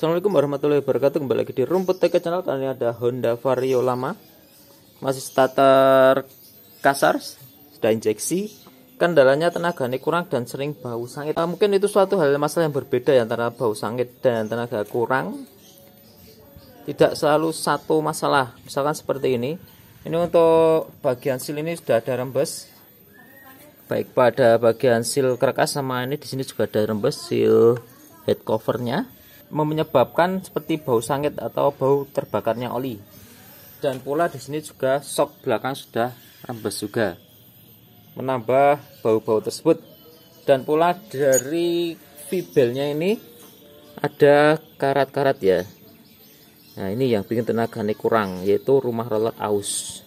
Assalamualaikum warahmatullahi wabarakatuh. Kembali lagi di Rumput Tech Channel. Kali ini ada Honda Vario lama, masih starter kasar, sudah injeksi. Kendalanya tenaganya kurang dan sering bau sangit. Mungkin itu suatu hal masalah yang berbeda ya, antara bau sangit dan tenaga kurang. Tidak selalu satu masalah. Misalkan seperti ini. Ini untuk bagian seal ini sudah ada rembes. Baik pada bagian seal karkas sama ini di sini juga ada rembes seal head covernya, menyebabkan seperti bau sangit atau bau terbakarnya oli. Dan pula di sini juga sok belakang sudah rembes juga, menambah bau-bau tersebut. Dan pula dari V-belnya ini ada karat-karat ya. Nah, ini yang bikin tenaganya kurang, yaitu rumah roller aus.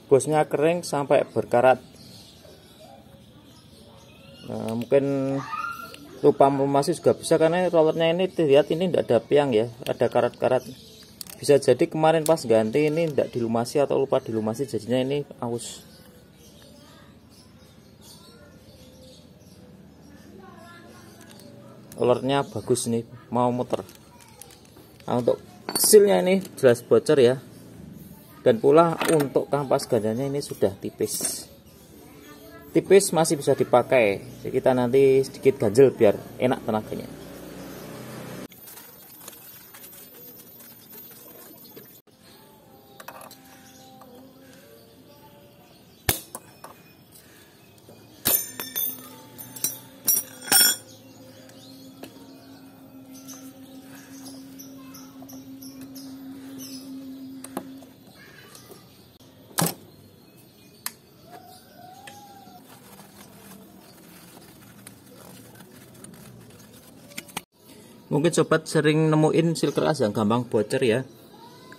Bosnya kering sampai berkarat. Nah, mungkin lupa melumasi juga bisa, karena rollernya ini terlihat ini tidak ada piang ya, ada karat-karat. Bisa jadi kemarin pas ganti ini tidak dilumasi atau lupa dilumasi, jadinya ini aus. Rollernya bagus nih, mau muter. Nah, untuk sealnya ini jelas bocor ya. Dan pula untuk kampas gandanya ini sudah tipis. Tipis masih bisa dipakai. Jadi kita nanti sedikit ganjel biar enak tenaganya. Mungkin sobat sering nemuin seal keras yang gampang bocor ya.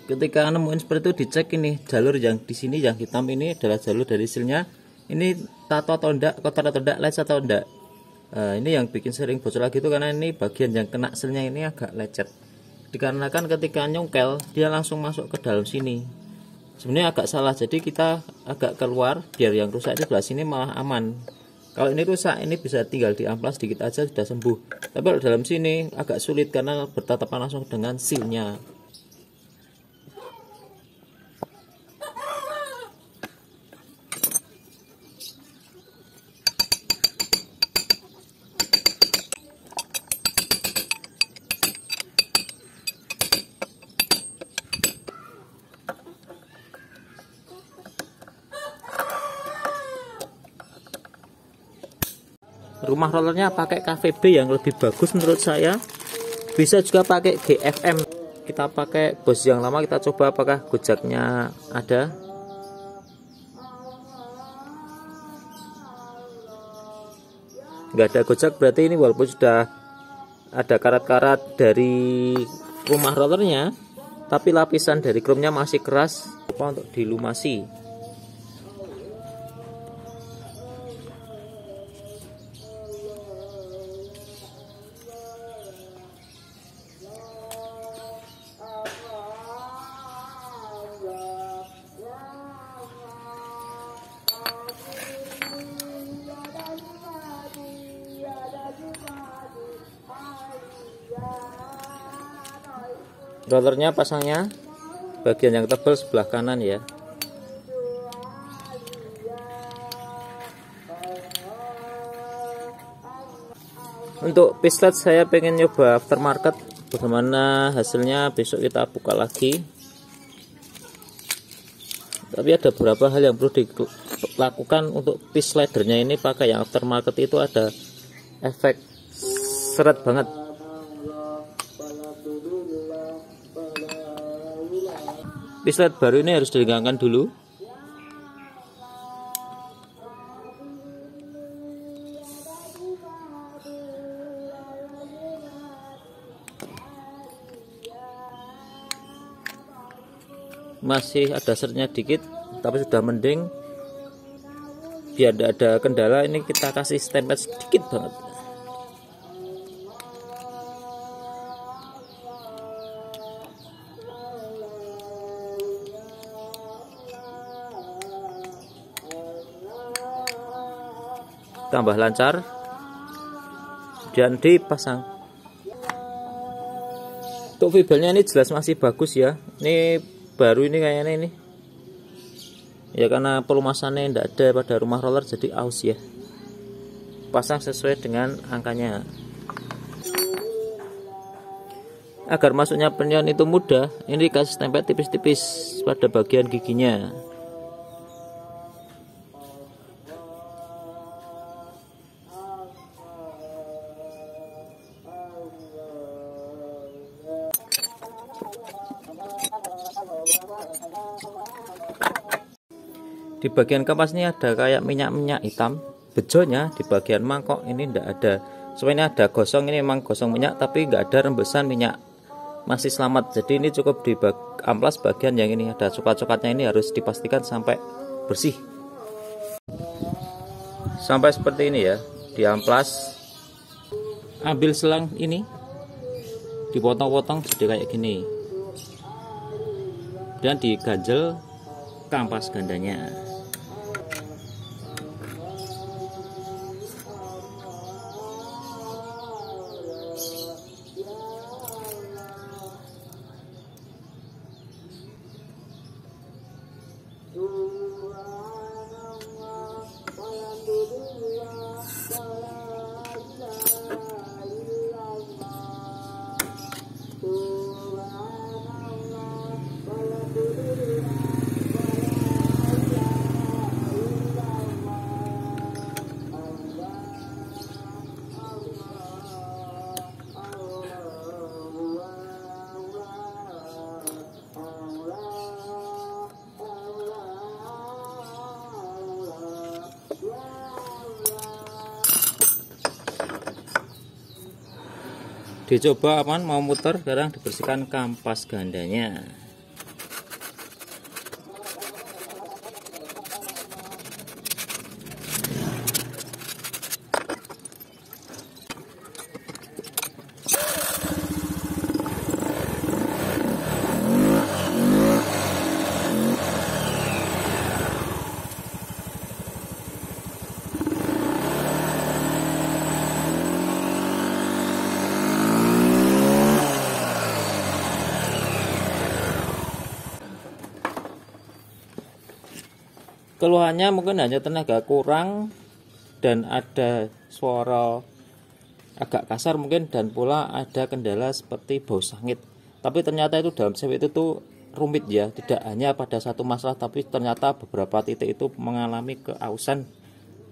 Ketika nemuin seperti itu, dicek ini jalur yang di sini yang hitam ini adalah jalur dari sealnya. Ini tato atau enggak, kotor atau enggak, lecet atau enggak. Ini yang bikin sering bocor lagi itu karena ini bagian yang kena sealnya ini agak lecet. Dikarenakan ketika nyongkel dia langsung masuk ke dalam sini. Sebenarnya agak salah, jadi kita agak keluar biar yang rusak di sebelah sini malah aman. Kalau ini rusak, ini bisa tinggal diamplas sedikit aja sudah sembuh. Tapi kalau dalam sini agak sulit karena bertatapan langsung dengan sealnya. Rumah rollernya pakai KVB yang lebih bagus menurut saya. Bisa juga pakai GFM. Kita pakai bos yang lama, kita coba apakah gojaknya ada. Nggak ada gojak, berarti ini walaupun sudah ada karat-karat dari rumah rollernya, tapi lapisan dari chrome-nya masih keras, lupa untuk dilumasi. Rollernya pasangnya bagian yang tebal sebelah kanan ya. Untuk pislet saya pengen nyoba aftermarket, bagaimana hasilnya besok kita buka lagi. Tapi ada beberapa hal yang perlu dilakukan untuk pisleadernya ini. Pakai yang aftermarket itu ada efek seret banget. Pislet baru ini harus diregangkan dulu. masih ada sertnya dikit, tapi sudah mending. biar tidak ada kendala, ini kita kasih stempel sedikit banget. Tambah lancar dan dipasang. Untuk fibernya ini jelas masih bagus ya, ini baru ini kayaknya ini ya, karena pelumasannya tidak ada pada rumah roller jadi aus ya. Pasang sesuai dengan angkanya. Agar masuknya pion itu mudah, ini kasih stempel tipis-tipis pada bagian giginya. Di bagian kapas ini ada kayak minyak-minyak hitam, bejonya di bagian mangkok ini tidak ada. Sebenarnya ada gosong, ini memang gosong minyak tapi nggak ada rembesan minyak, masih selamat. Jadi ini cukup di amplas bagian yang ini ada coklat-coklatnya, ini harus dipastikan sampai bersih. Sampai seperti ini ya, di amplas. Ambil selang ini, dipotong-potong jadi kayak gini, dan diganjel kampas gandanya. Dicoba aman, mau muter, sekarang dibersihkan kampas gandanya. Keluhannya mungkin hanya tenaga kurang dan ada suara agak kasar mungkin, dan pula ada kendala seperti bau sangit. Tapi ternyata itu dalam CW itu tuh rumit ya, tidak hanya pada satu masalah, tapi ternyata beberapa titik itu mengalami keausan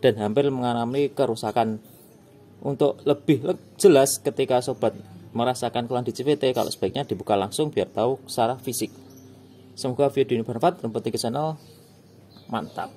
dan hampir mengalami kerusakan. Untuk lebih jelas ketika sobat merasakan keluhan di CVT, kalau sebaiknya dibuka langsung biar tahu secara fisik. Semoga video ini bermanfaat. Rumput Channel, mantap.